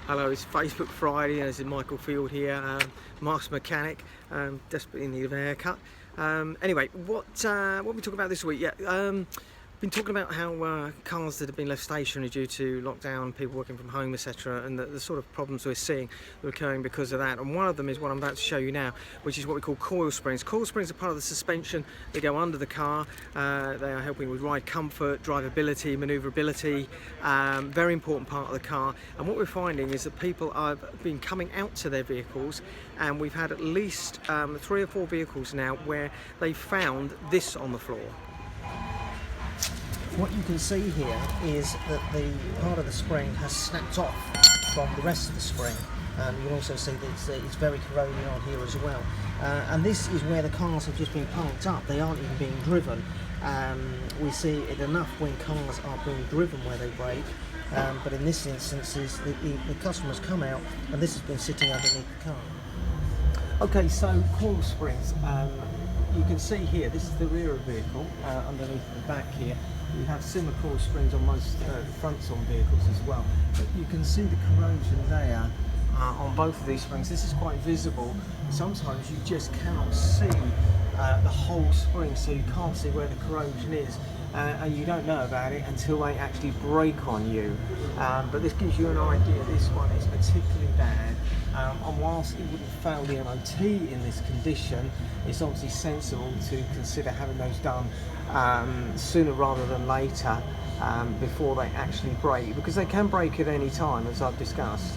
Hello, it's Facebook Friday, and this is Michael Field here, master mechanic, desperately in need of a haircut. Anyway, what we talking about this week? Been talking about how cars that have been left stationary due to lockdown, people working from home, etc., and the sort of problems we're seeing are occurring because of that. And one of them is what I'm about to show you now, which is what we call coil springs. Coil springs are part of the suspension. They go under the car. They are helping with ride comfort, drivability, manoeuvrability. Very important part of the car. And what we're finding is that people have been coming out to their vehicles, and we've had at least 3 or 4 vehicles now where they found this on the floor. What you can see here is that the part of the spring has snapped off from the rest of the spring. You can also see that it's very corroding on here as well. And this is where the cars have just been parked up. They aren't even being driven. We see it enough when cars are being driven where they break. But in this instance, the customers come out and this has been sitting underneath the car. Okay, so coil springs. You can see here, this is the rear of the vehicle, underneath the back here. We have similar coil springs on most fronts on vehicles as well. But you can see the corrosion there on both of these springs. This is quite visible. Sometimes you just cannot see the whole spring, so you can't see where the corrosion is. And you don't know about it until they actually break on you. But this gives you an idea. This one is particularly bad. And whilst it wouldn't fail the MOT in this condition, it's obviously sensible to consider having those done sooner rather than later, before they actually break, because they can break at any time, as I've discussed.